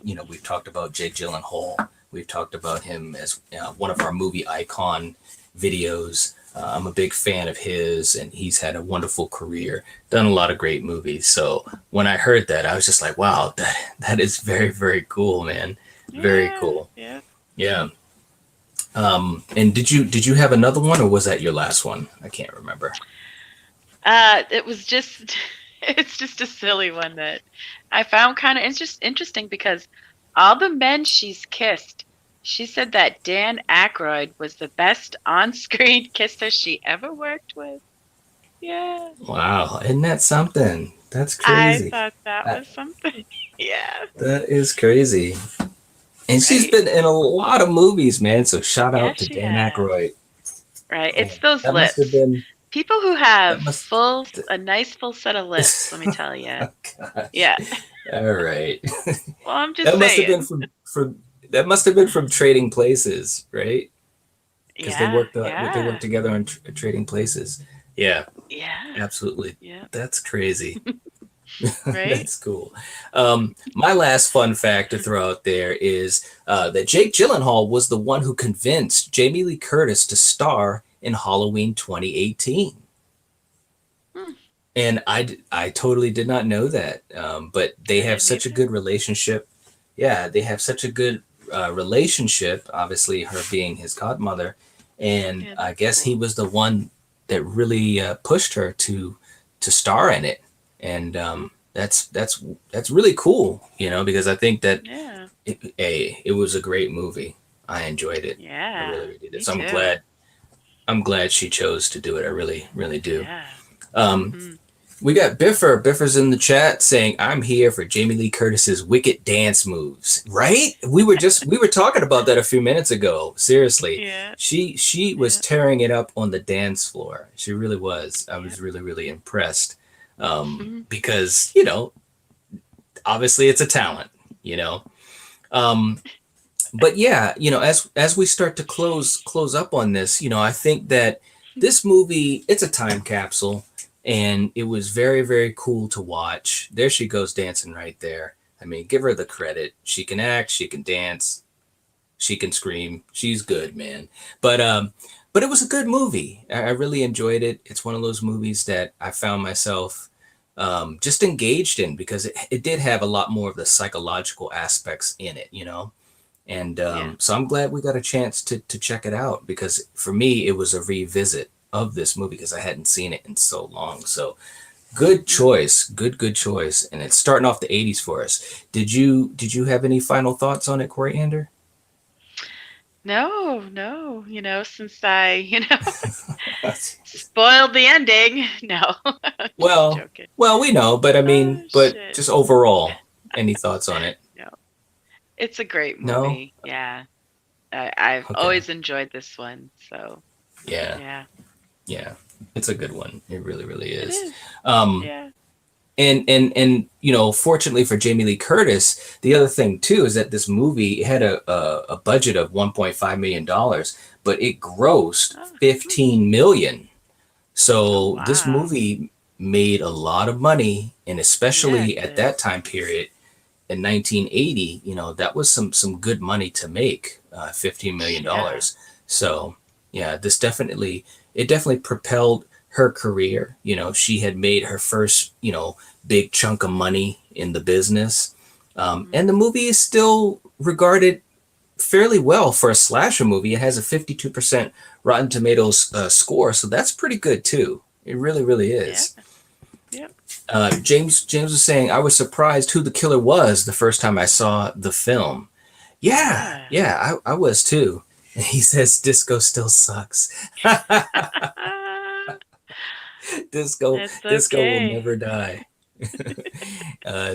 Speaker 1: we've talked about Jake Gyllenhaal. We've talked about him as one of our movie icon videos. I'm a big fan of his, and he's had a wonderful career, done a lot of great movies. So when I heard that, I was just like, wow, that is very, very cool, man. Very
Speaker 2: Yeah.
Speaker 1: cool.
Speaker 2: Yeah.
Speaker 1: Yeah. And did you have another one, or was that your last one? I can't remember.
Speaker 2: It was just it's just a silly one that I found kind of interesting because all the men she's kissed, she said that Dan Aykroyd was the best on-screen kisser she ever worked with. Yeah,
Speaker 1: Wow, isn't that something? That's
Speaker 2: I
Speaker 1: crazy.
Speaker 2: thought that
Speaker 1: That,
Speaker 2: was something. Yeah,
Speaker 1: that is crazy. And she's
Speaker 2: right.
Speaker 1: been in a lot of movies, man. So shout
Speaker 2: Yeah,
Speaker 1: out to
Speaker 2: she
Speaker 1: Dan
Speaker 2: has.
Speaker 1: Aykroyd.
Speaker 2: Right. It's
Speaker 1: Man,
Speaker 2: those
Speaker 1: that must have
Speaker 2: lips.
Speaker 1: been
Speaker 2: People who
Speaker 1: that
Speaker 2: have
Speaker 1: must.
Speaker 2: a nice full set of lips, let me tell you.
Speaker 1: Oh, gosh.
Speaker 2: Yeah.
Speaker 1: All right.
Speaker 2: Well, I'm just
Speaker 1: That must have been
Speaker 2: saying.
Speaker 1: from Trading Places, right? Because
Speaker 2: Yeah,
Speaker 1: they
Speaker 2: yeah,
Speaker 1: worked together on Trading Places. Yeah,
Speaker 2: yeah,
Speaker 1: absolutely.
Speaker 2: yeah.
Speaker 1: That's crazy.
Speaker 2: Right?
Speaker 1: That's cool. My last fun fact to throw out there is that Jake Gyllenhaal was the one who convinced Jamie Lee Curtis to star in Halloween 2018.
Speaker 2: Hmm,
Speaker 1: And I totally did not know that. But they
Speaker 2: I
Speaker 1: have
Speaker 2: didn't
Speaker 1: such a
Speaker 2: either.
Speaker 1: good relationship. Yeah, they have such a good relationship. Obviously, her being his godmother, and
Speaker 2: Yeah,
Speaker 1: I
Speaker 2: that's
Speaker 1: guess he
Speaker 2: cool.
Speaker 1: was the one that really pushed her to star in it. And
Speaker 2: Hmm,
Speaker 1: that's really cool, because I think that
Speaker 2: yeah,
Speaker 1: it was a great movie. I enjoyed it. I
Speaker 2: yeah.
Speaker 1: really, really did.
Speaker 2: Me
Speaker 1: So I'm
Speaker 2: too.
Speaker 1: glad. I'm glad she chose to do it. I really, really do.
Speaker 2: Yeah.
Speaker 1: Um,
Speaker 2: Hmm.
Speaker 1: We got Biffer. Biffer's in the chat saying, "I'm here for Jamie Lee Curtis's wicked dance moves." Right? We were talking about that a few minutes ago. Seriously,
Speaker 2: Yeah,
Speaker 1: she was
Speaker 2: yeah,
Speaker 1: tearing it up on the dance floor. She really was. I
Speaker 2: yeah.
Speaker 1: was really really impressed
Speaker 2: Mhm.
Speaker 1: because obviously it's a talent. You know, um, but yeah, as we start to close up on this, I think that this movie, it's a time capsule, and it was very very cool to watch. There she goes dancing right there. I mean, give her the credit. She can act, she can dance, she can scream. She's good, man. But it was a good movie. I really enjoyed it. It's one of those movies that I found myself just engaged in because it did have a lot more of the psychological aspects in it. And
Speaker 2: Yeah.
Speaker 1: so I'm glad we got a chance to check it out because for me, it was a revisit of this movie because I hadn't seen it in so long. So good
Speaker 2: Mhm.
Speaker 1: choice. Good choice. And it's starting off the 80s for us. Did you have any final thoughts on it, Coriander?
Speaker 2: No, no, since I, spoiled the ending. No, just
Speaker 1: Well,
Speaker 2: joking.
Speaker 1: well, we know, but I mean,
Speaker 2: Oh,
Speaker 1: but
Speaker 2: shit.
Speaker 1: just overall, any thoughts on it?
Speaker 2: No, it's a great
Speaker 1: No?
Speaker 2: movie. Yeah. I've
Speaker 1: Okay.
Speaker 2: always enjoyed this one. So,
Speaker 1: Yeah.
Speaker 2: yeah,
Speaker 1: Yeah. It's a good one. It really, really
Speaker 2: it
Speaker 1: is.
Speaker 2: is.
Speaker 1: Um,
Speaker 2: Yeah.
Speaker 1: and fortunately for Jamie Lee Curtis, the other thing too is that this movie had a budget of $1.5 million, but it grossed
Speaker 2: Oh,
Speaker 1: 15 million.
Speaker 2: oh,
Speaker 1: So this
Speaker 2: wow.
Speaker 1: movie made a lot of money, and
Speaker 2: Yeah, it
Speaker 1: especially at
Speaker 2: did.
Speaker 1: that time period in 1980, that was some good money to make, $15 million
Speaker 2: Yeah.
Speaker 1: dollars. So yeah, it definitely propelled her career. She had made her first big chunk of money in the business,
Speaker 2: Hmm.
Speaker 1: and the movie is still regarded fairly well for a slasher movie. It has a 52% Rotten Tomatoes score, so that's pretty good too. It really really
Speaker 2: Yeah.
Speaker 1: is.
Speaker 2: Yep.
Speaker 1: James was saying I was surprised who the killer was the first time I saw the film. Yeah,
Speaker 2: Yeah.
Speaker 1: yeah, I was too. And he says disco still sucks. disco
Speaker 2: It's
Speaker 1: disco will
Speaker 2: okay.
Speaker 1: never die.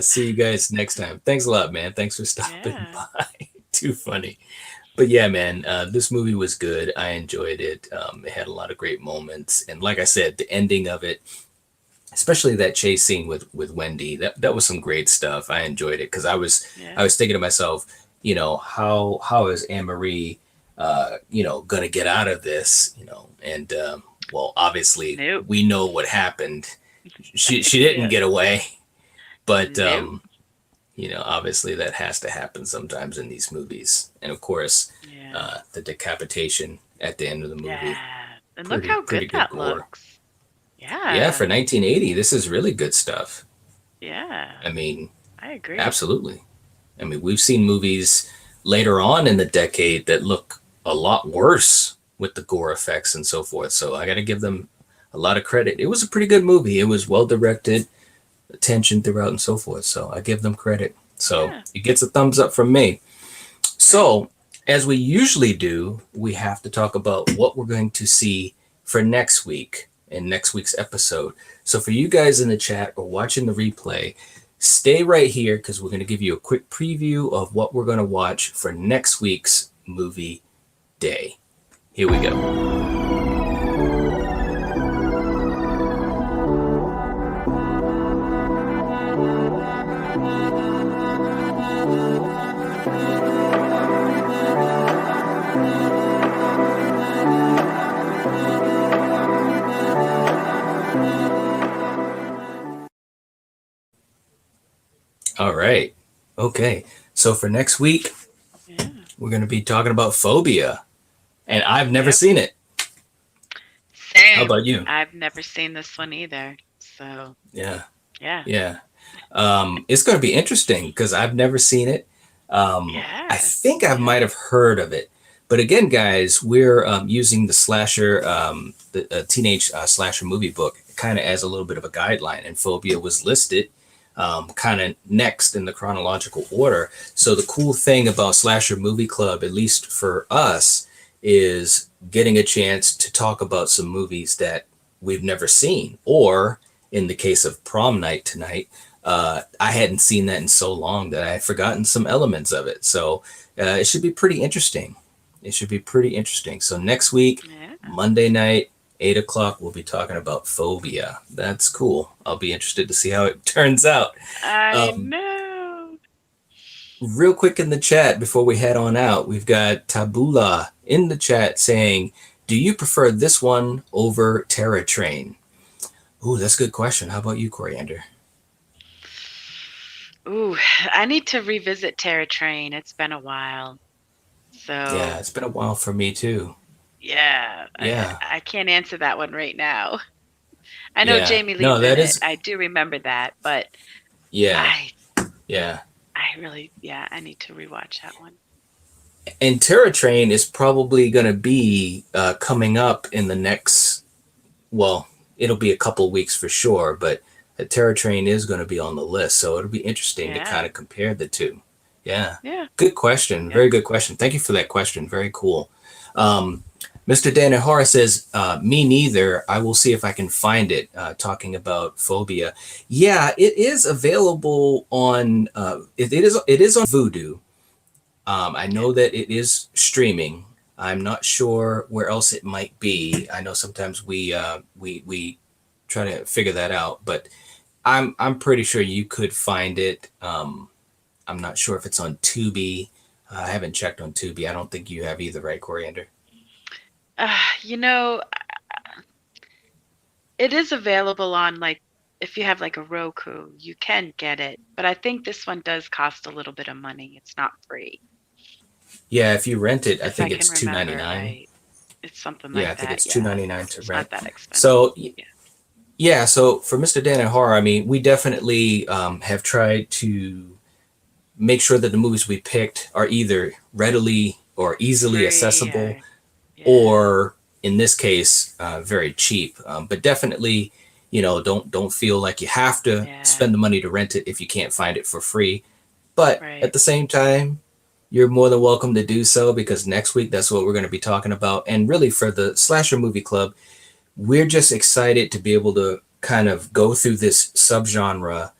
Speaker 1: See you guys next time. Thanks a lot, man. Thanks for stopping
Speaker 2: Yeah.
Speaker 1: by. Too funny. But yeah, man, this movie was good. I enjoyed it. It had a lot of great moments, and like I said, the ending of it, especially that chase scene with Wendy, that was some great stuff. I enjoyed it because I
Speaker 2: Yeah.
Speaker 1: was thinking to myself, how is Anne Marie, gonna get out of this, and well, obviously
Speaker 2: Nope.
Speaker 1: we know what happened. She didn't
Speaker 2: Yeah.
Speaker 1: get away, but
Speaker 2: Nope.
Speaker 1: obviously that has to happen sometimes in these movies, and of course,
Speaker 2: Yeah.
Speaker 1: the decapitation at the end of the movie,
Speaker 2: Yeah. And look
Speaker 1: pretty
Speaker 2: how good
Speaker 1: pretty good
Speaker 2: that
Speaker 1: gore.
Speaker 2: looks.
Speaker 1: Yeah, for
Speaker 2: Yeah.
Speaker 1: 1980, this is really good stuff.
Speaker 2: Yeah.
Speaker 1: I mean,
Speaker 2: I agree.
Speaker 1: absolutely. I mean, we've seen movies later on in the decade that look a lot worse with the gore effects and so forth. So I got to give them a lot of credit. It was a pretty good movie. It was well directed, attention throughout, and so forth. So I give them credit. So
Speaker 2: Yeah.
Speaker 1: it gets a thumbs up from me.
Speaker 2: Right.
Speaker 1: So, as we usually do, we have to talk about what we're going to see for next week in next week's episode. So, for you guys in the chat or watching the replay, stay right here because we're going to give you a quick preview of what we're going to watch for next week's movie day. Here we go. All right. Okay. So, for next week,
Speaker 2: Yeah.
Speaker 1: we're going to be talking about Phobia, and I've never
Speaker 2: Yep.
Speaker 1: seen it. How
Speaker 2: Same.
Speaker 1: about you?
Speaker 2: I've never seen this one either. So,
Speaker 1: Yeah.
Speaker 2: yeah.
Speaker 1: Yeah. It's going to be interesting because I've never seen it. I
Speaker 2: Yeah.
Speaker 1: think I
Speaker 2: Yeah.
Speaker 1: might have heard of it. But again, guys, we're using the slasher, the teenage slasher movie book, kind of as a little bit of a guideline. And Phobia was listed kind of next in the chronological order. So the cool thing about Slasher Movie Club, at least for us, is getting a chance to talk about some movies that we've never seen, or in the case of Prom Night tonight, I hadn't seen that in so long that I had forgotten some elements of it. So it should be pretty interesting. It should be pretty interesting. So next week,
Speaker 2: Yeah.
Speaker 1: Monday night, 8 o'clock, we'll be talking about phobia. That's cool. I'll be interested to see how it turns out.
Speaker 2: I
Speaker 1: Um,
Speaker 2: know.
Speaker 1: Real quick in the chat before we head on out, we've got Tabula in the chat saying, do you prefer this one over Terror Train? Ooh, that's a good question. How about you, Coriander?
Speaker 2: Ooh, I need to revisit Terror Train. It's been a while.
Speaker 1: Yeah,
Speaker 2: So,
Speaker 1: it's been a while for me too.
Speaker 2: yeah,
Speaker 1: Yeah,
Speaker 2: I can't answer that one right now. I know
Speaker 1: yeah.
Speaker 2: Jamie
Speaker 1: No,
Speaker 2: Lee's in
Speaker 1: that
Speaker 2: it.
Speaker 1: is,
Speaker 2: I do remember that, but
Speaker 1: yeah,
Speaker 2: I
Speaker 1: yeah.
Speaker 2: I really, yeah, I need to rewatch that one.
Speaker 1: And Terror Train is probably going to be coming up in the next, well, it'll be a couple weeks for sure, but the Terror Train is going to be on the list. So it'll be interesting to
Speaker 2: Yeah.
Speaker 1: kind of compare the two. Yeah.
Speaker 2: Yeah.
Speaker 1: Good question.
Speaker 2: Yeah.
Speaker 1: Very good question. Thank you for that question. Very cool. Um, Mr. Danahara says, me neither. I will see if I can find it, talking about phobia. Yeah, it is available on, it is on Vudu. I
Speaker 2: Yeah.
Speaker 1: know that it is streaming. I'm not sure where else it might be. I know sometimes we try to figure that out, but I'm pretty sure you could find it. I'm not sure if it's on Tubi. I haven't checked on Tubi. I don't think you have either, right, Coriander?
Speaker 2: You know, it is available on like if you have like a Roku, you can get it. But I think this one does cost a little bit of money. It's not free,
Speaker 1: Yeah, if you rent it, I
Speaker 2: if I
Speaker 1: think
Speaker 2: can
Speaker 1: it's two ninety
Speaker 2: remember
Speaker 1: nine.
Speaker 2: right. It's something
Speaker 1: Yeah,
Speaker 2: like
Speaker 1: I think
Speaker 2: that.
Speaker 1: it's two
Speaker 2: Yeah.
Speaker 1: ninety nine to
Speaker 2: It's
Speaker 1: rent.
Speaker 2: not that expensive.
Speaker 1: So
Speaker 2: Yeah.
Speaker 1: yeah, so for Mr. Dan and Horror, I mean, we definitely have tried to make sure that the movies we picked are either readily or easily
Speaker 2: Free
Speaker 1: accessible,
Speaker 2: or yeah.
Speaker 1: or in this case, very cheap. But definitely, don't feel like you have to
Speaker 2: Yeah.
Speaker 1: spend the money to rent it if you can't find it for free. But at
Speaker 2: Right.
Speaker 1: the same time, you're more than welcome to do so, because next week that's what we're going to be talking about. And really, for the Slasher Movie Club, we're just excited to be able to kind of go through this subgenre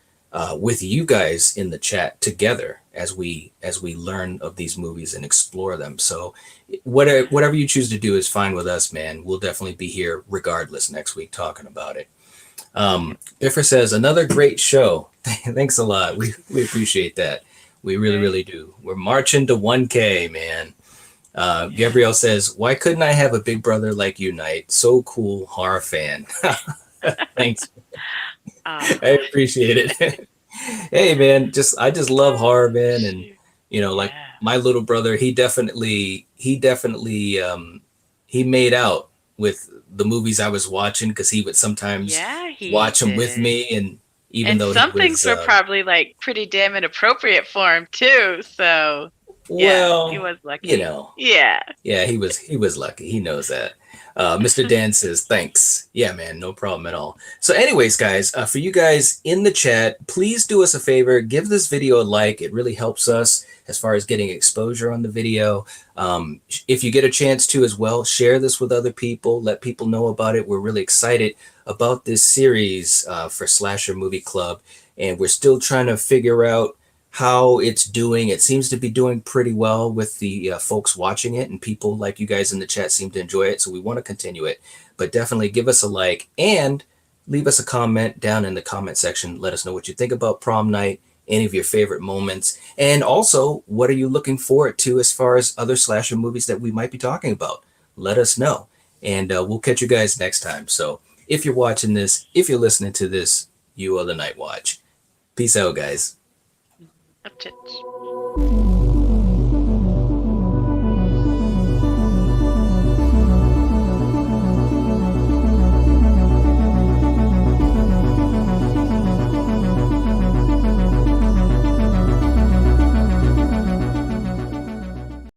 Speaker 1: with you guys in the chat together as we learn of these movies and explore them. So
Speaker 2: Yeah.
Speaker 1: whatever you choose to do is fine with us, man. We'll definitely be here regardless next week talking about it.
Speaker 2: Yep.
Speaker 1: Biffer says, another great show. Thanks a lot. We appreciate that. We really,
Speaker 2: Right.
Speaker 1: really do. We're marching to 1K, man.
Speaker 2: Yeah.
Speaker 1: Gabrielle says, why couldn't I have a big brother like you, Knight? So cool, horror fan. Thanks. I
Speaker 2: Ah,
Speaker 1: appreciate it. Hey, man, I just love horror, man. And,
Speaker 2: shoot.
Speaker 1: like
Speaker 2: Yeah.
Speaker 1: my little brother, he made out with the movies I was watching, because he would sometimes
Speaker 2: Yeah, he
Speaker 1: watch them with
Speaker 2: did.
Speaker 1: me. And even
Speaker 2: And
Speaker 1: though he
Speaker 2: some things
Speaker 1: was,
Speaker 2: were probably like pretty damn inappropriate for him too. So, yeah, he
Speaker 1: well,
Speaker 2: was
Speaker 1: you
Speaker 2: lucky.
Speaker 1: know,
Speaker 2: Yeah.
Speaker 1: yeah, he was lucky. He knows that. Mr. Dan says, thanks. Yeah, man, no problem at all. So, anyways, guys, for you guys in the chat, please do us a favor. Give this video a like. It really helps us as far as getting exposure on the video. If you get a chance to as well, share this with other people. Let people know about it. We're really excited about this series for Slasher Movie Club. And we're still trying to figure out how it's doing. It seems to be doing pretty well with the folks watching it, and people like you guys in the chat seem to enjoy it. So we want to continue it, but definitely give us a like and leave us a comment down in the comment section. Let us know what you think about Prom Night, any of your favorite moments, and also what are you looking forward to as far as other slasher movies that we might be talking about. Let us know, and we'll catch you guys next time. So if you're watching this, if you're listening to this, you are the Night Watch. Peace out, guys.
Speaker 2: Up